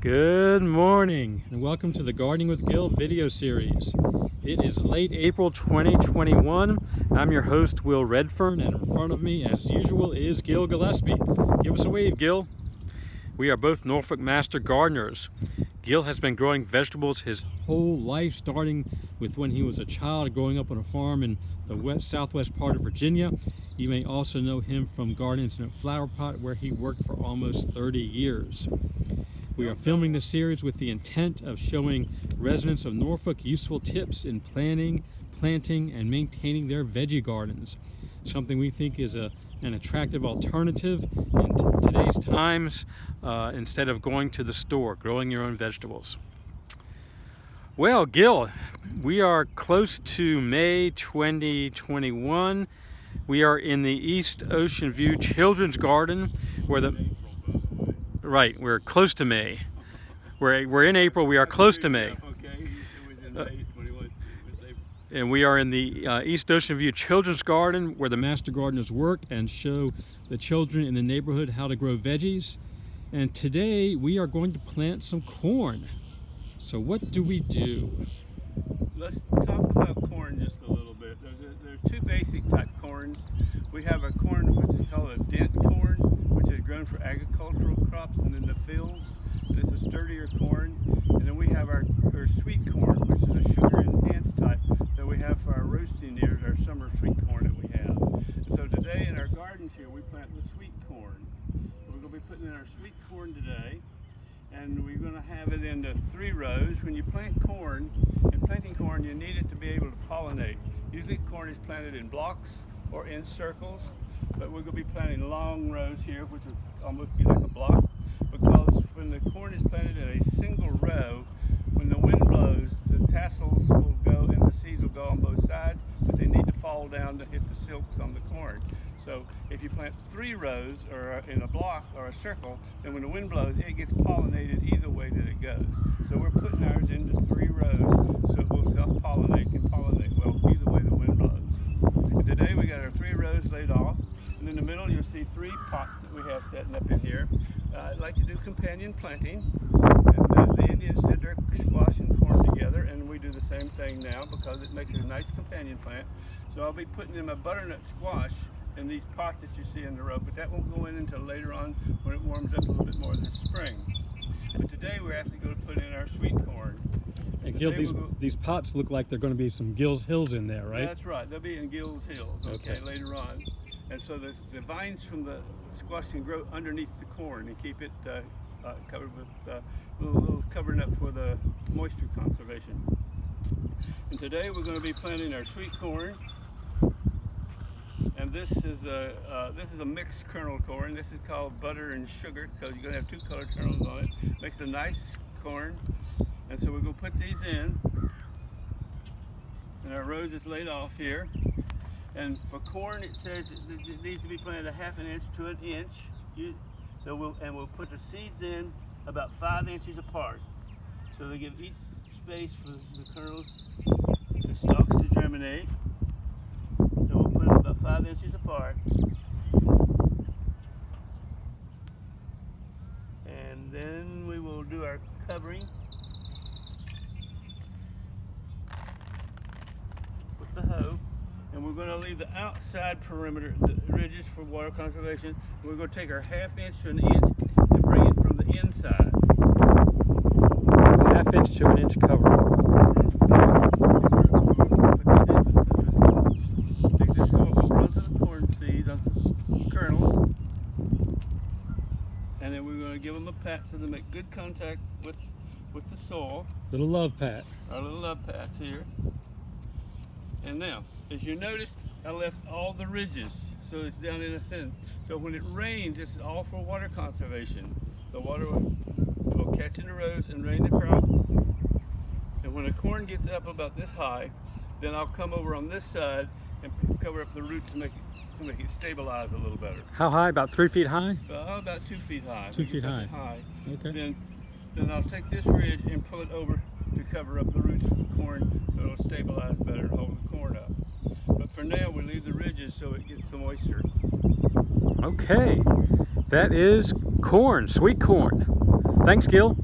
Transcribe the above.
Good morning and welcome to the Gardening with Gill video series. It is late April 2021. I'm your host Will Redfern, and in front of me as usual is Gill Gillespie. Give us a wave, Gill. We are both Norfolk master gardeners. Gill has been growing vegetables his whole life, starting with when he was a child growing up on a farm in the southwest part of Virginia. You may also know him from Gardens in a Flower Pot, where he worked for almost 30 years. We are filming this series with the intent of showing residents of Norfolk useful tips in planning, planting, and maintaining their veggie gardens. Something we think is an attractive alternative in today's times, instead of going to the store, growing your own vegetables. Well, Gill, we are close to May 2021. We are in the East Ocean View Children's Garden, where we're close to May. We're in April. We are close to May. And we are in the East Ocean View Children's Garden, where the master gardeners work and show the children in the neighborhood how to grow veggies. And today we are going to plant some corn. So what do we do? Let's talk about corn just a little bit. There's two basic type corns. We have a corn which is called a dent corn, which is grown for agricultural crops and in the fields. And it's a sturdier corn. And then we have our sweet corn, which is a sugar enhanced type that we have for our roasting ears, our summer sweet corn that we have. And so today in our gardens here, we plant the sweet corn. So we're going to be putting in our sweet corn today. And we're going to have it into 3 rows. When you plant corn, in planting corn, you need it to be able to pollinate. Usually corn is planted in blocks or in circles, but we're going to be planting long rows here, which will almost be like a block, because when the corn is planted in a single row, when the wind blows, the tassels will go and the seeds will go on both sides, but they need to fall down to hit the silks on the corn. So if you plant 3 rows or in a block or a circle, then when the wind blows, it gets pollinated either way that it goes. So we're putting ours into 3 rows so it will self-pollinate, can pollinate well either way the wind blows. And today we got our 3 rows laid off, and in the middle you'll see 3 pots that we have setting up in here. I like to do companion planting, and the Indians did their squash and corn together, and we do the same thing now because it makes a nice companion plant. So I'll be putting in my butternut squash in these pots that you see in the row, but that won't go in until later on when it warms up a little bit more this spring. But today we're actually going to put in our sweet corn. And Gill, these pots look like they're going to be some Gill's Hills in there, right? That's right. They'll be in Gill's Hills, okay, later on. And so the vines from the squash can grow underneath the corn and keep it covered with a little covering up for the moisture conservation. And today we're going to be planting our sweet corn. And this is a mixed kernel corn. This is called butter and sugar because you're going to have 2 colored kernels on it. Makes a nice corn. And so we're going to put these in. And our rows is laid off here. And for corn, it says it needs to be planted a 1/2 inch to 1 inch. So we'll put the seeds in about 5 inches apart. So they give each space for the kernels, the stalks to germinate. So we'll put them about 5 inches apart. And then we will do our covering with the hoe. And we're going to leave the outside perimeter, the ridges for water conservation. We're going to take our 1/2 inch to 1 inch and bring it from the inside. 1/2 inch to 1 inch cover. Take this soil onto the corn seeds, on the kernels, and then we're going to give them a pat so they make good contact with the soil. Little love pat. Our little love pats here. And now, as you notice, I left all the ridges, so it's down in a thin. So when it rains, this is all for water conservation. The water will catch in the rows and rain the crop. And when the corn gets up about this high, then I'll come over on this side and cover up the roots to make it stabilize a little better. How high? About 3 feet high? About 2 feet high. 2 feet high. Okay. Then I'll take this ridge and pull it over to cover up the roots of the corn so it'll stabilize better and hold the corn up. But for now, we leave the ridges so it gets the moisture. Okay, that is corn, sweet corn. Thanks, Gill.